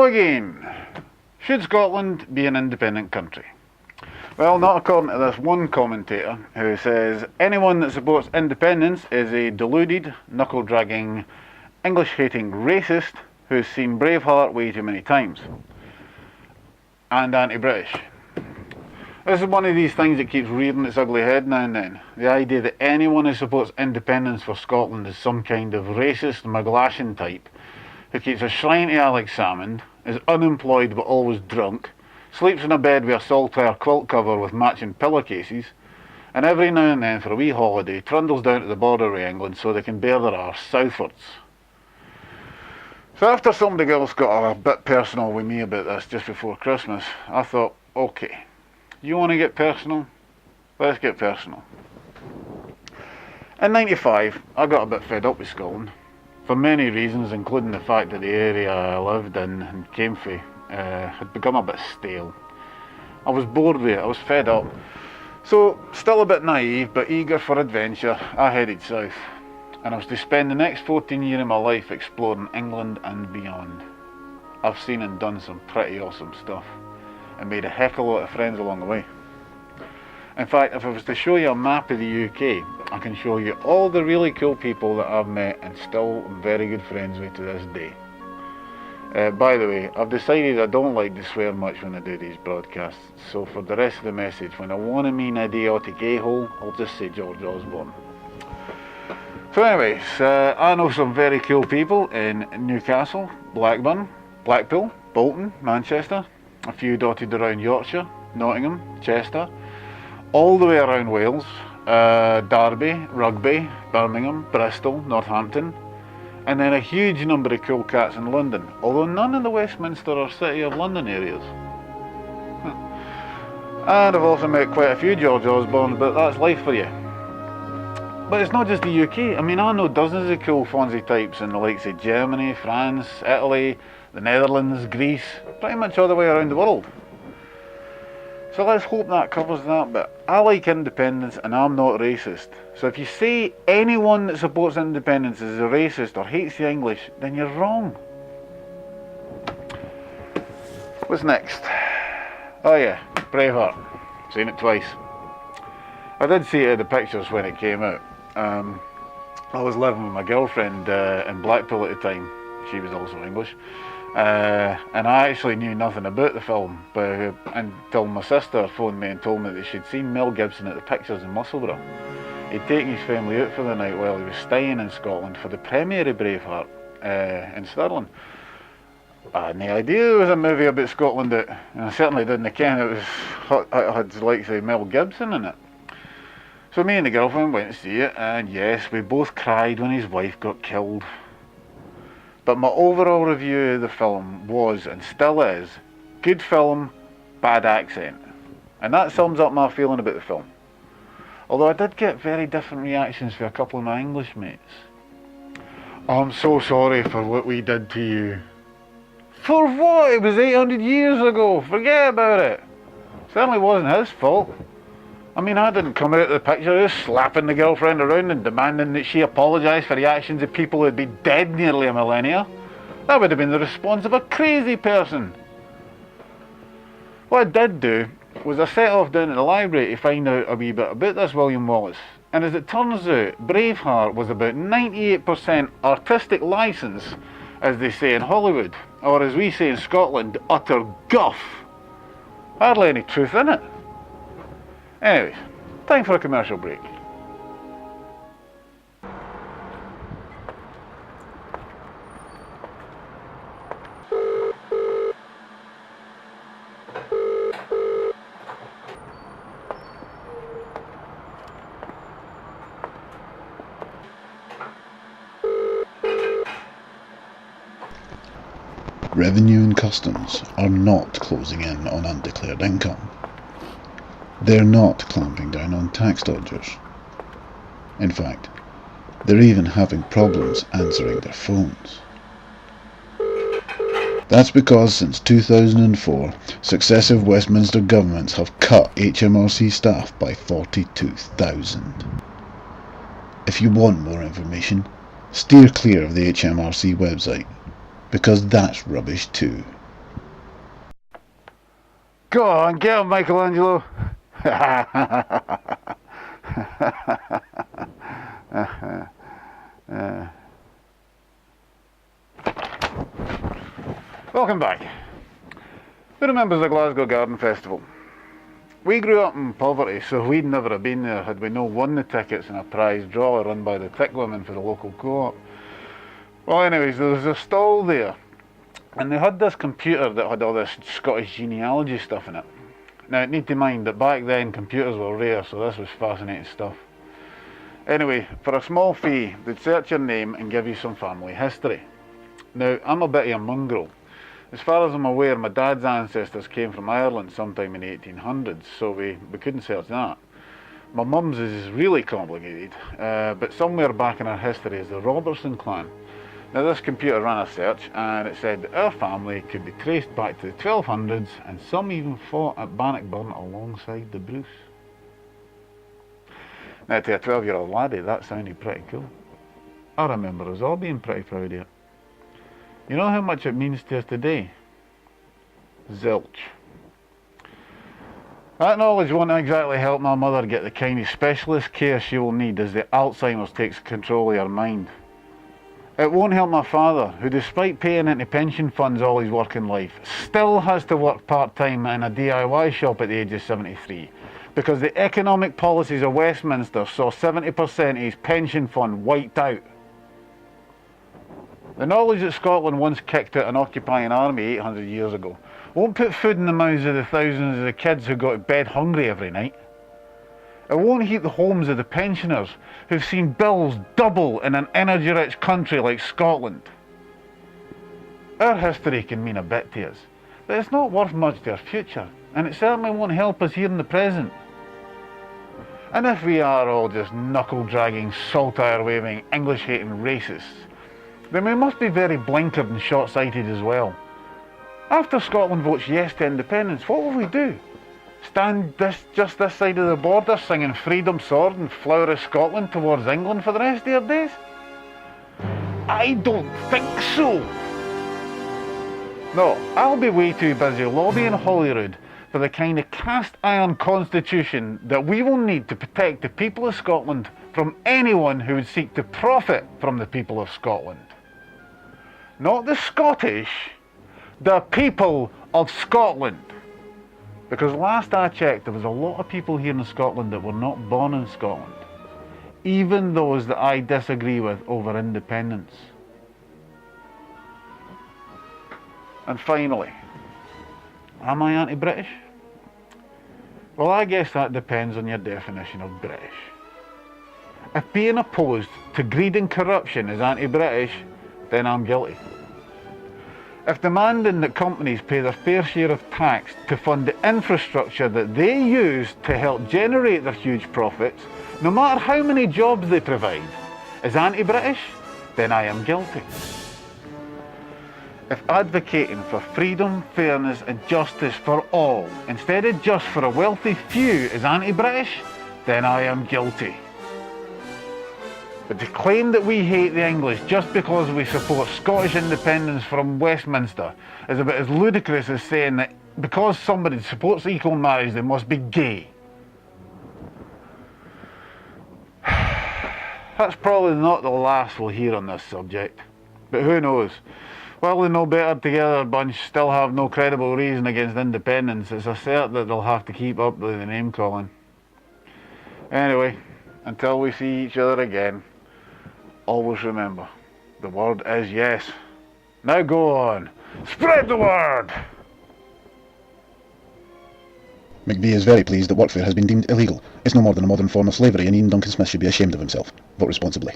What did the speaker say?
go again. Should Scotland be an independent country? Well, not according to this one commentator who says anyone that supports independence is a deluded, knuckle-dragging, English-hating racist who's seen Braveheart way too many times. And anti-British. This is one of these things that keeps rearing its ugly head now and then. The idea that anyone who supports independence for Scotland is some kind of racist McGlashan type who keeps a shrine to Alex Salmond, is unemployed but always drunk, sleeps in a bed with a saltire quilt cover with matching pillowcases, and every now and then for a wee holiday trundles down to the border with England so they can bear their arse southwards. So after somebody else got a bit personal with me about this just before Christmas, I thought, okay, you want to get personal? Let's get personal. In '95, I got a bit fed up with Scotland, for many reasons, including the fact that the area I lived in and came from had become a bit stale. I was bored with it, I was fed up. So, still a bit naive, but eager for adventure, I headed south. And I was to spend the next 14 years of my life exploring England and beyond. I've seen and done some pretty awesome stuff, and made a heck of a lot of friends along the way. In fact, if I was to show you a map of the UK, I can show you all the really cool people that I've met and still am very good friends with to this day. By the way, I've decided I don't like to swear much when I do these broadcasts, so for the rest of the message, when I want to mean idiotic a-hole, I'll just say George Osborne. So anyways, I know some very cool people in Newcastle, Blackburn, Blackpool, Bolton, Manchester, a few dotted around Yorkshire, Nottingham, Chester, all the way around Wales, Derby, Rugby, Birmingham, Bristol, Northampton, and then a huge number of cool cats in London, although none in the Westminster or City of London areas. And I've also met quite a few George Osbornes, but that's life for you. But it's not just the UK. I mean, I know dozens of cool Fonzie types in the likes of Germany, France, Italy, the Netherlands, Greece, pretty much all the way around the world. So let's hope that covers that bit. I like independence and I'm not racist. So if you say anyone that supports independence is a racist or hates the English, then you're wrong. What's next? Oh yeah, Braveheart. Seen it twice. I did see it at the pictures when it came out. I was living with my girlfriend in Blackpool at the time. She was also English. And I actually knew nothing about the film until my sister phoned me and told me that she'd seen Mel Gibson at the pictures in Musselburgh. He'd taken his family out for the night while he was staying in Scotland for the premiere of Braveheart in Stirling. I had no idea there was a movie about Scotland that, and I certainly didn't ken it had like say Mel Gibson in it. So me and the girlfriend went to see it, and yes, we both cried when his wife got killed. But my overall review of the film was, and still is, good film, bad accent. And that sums up my feeling about the film. Although I did get very different reactions from a couple of my English mates. I'm so sorry for what we did to you. For what? It was 800 years ago. Forget about it. Certainly wasn't his fault. I mean, I didn't come out of the picture just slapping the girlfriend around and demanding that she apologise for the actions of people who'd been dead nearly a millennia. That would have been the response of a crazy person. What I did do was I set off down to the library to find out a wee bit about this William Wallace. And as it turns out, Braveheart was about 98% artistic licence, as they say in Hollywood, or as we say in Scotland, utter guff. Hardly any truth in it. Anyways, time for a commercial break. Revenue and Customs are not closing in on undeclared income. They're not clamping down on tax dodgers. In fact, they're even having problems answering their phones. That's because since 2004, successive Westminster governments have cut HMRC staff by 42,000. If you want more information, steer clear of the HMRC website, because that's rubbish too. Go on, get up, Michelangelo. Welcome back. Who remembers the Glasgow Garden Festival? We grew up in poverty, so we'd never have been there had we not won the tickets in a prize draw run by the Tick Women for the local co-op. Well, anyways, there was a stall there, and they had this computer that had all this Scottish genealogy stuff in it. Now, need to mind that back then computers were rare, so this was fascinating stuff. Anyway, for a small fee, they'd search your name and give you some family history. Now, I'm a bit of a mongrel. As far as I'm aware, my dad's ancestors came from Ireland sometime in the 1800s, so we couldn't search that. My mum's is really complicated, but somewhere back in our history is the Robertson clan. Now, this computer ran a search, and it said that our family could be traced back to the 1200s, and some even fought at Bannockburn alongside the Bruce. Now, to a 12-year-old laddie, that sounded pretty cool. I remember us all being pretty proud of it. You know how much it means to us today? Zilch. That knowledge won't exactly help my mother get the kind of specialist care she will need as the Alzheimer's takes control of her mind. It won't help my father, who despite paying into pension funds all his working life, still has to work part-time in a DIY shop at the age of 73, because the economic policies of Westminster saw 70% of his pension fund wiped out. The knowledge that Scotland once kicked out an occupying army 800 years ago won't put food in the mouths of the thousands of the kids who go to bed hungry every night. It won't heat the homes of the pensioners who've seen bills double in an energy-rich country like Scotland. Our history can mean a bit to us, but it's not worth much to our future, and it certainly won't help us here in the present. And if we are all just knuckle-dragging, saltire-waving, English-hating racists, then we must be very blinkered and short-sighted as well. After Scotland votes yes to independence, what will we do? Stand just this side of the border singing Freedom Sword and Flower of Scotland towards England for the rest of our days? I don't think so. No, I'll be way too busy lobbying Holyrood for the kind of cast-iron constitution that we will need to protect the people of Scotland from anyone who would seek to profit from the people of Scotland. Not the Scottish, the people of Scotland. Because last I checked, there was a lot of people here in Scotland that were not born in Scotland, even those that I disagree with over independence. And finally, am I anti-British? Well, I guess that depends on your definition of British. If being opposed to greed and corruption is anti-British, then I'm guilty. If demanding that companies pay their fair share of tax to fund the infrastructure that they use to help generate their huge profits, no matter how many jobs they provide, is anti-British, then I am guilty. If advocating for freedom, fairness and justice for all, instead of just for a wealthy few, is anti-British, then I am guilty. But to claim that we hate the English just because we support Scottish independence from Westminster is about as ludicrous as saying that because somebody supports equal marriage they must be gay. That's probably not the last we'll hear on this subject, but who knows? While the no better together bunch still have no credible reason against independence, it's a cert that they'll have to keep up with the name calling. Anyway, until we see each other again, always remember, the word is yes. Now go on, spread the word! McVie is very pleased that workfare has been deemed illegal. It's no more than a modern form of slavery and Ian Duncan Smith should be ashamed of himself. Vote responsibly.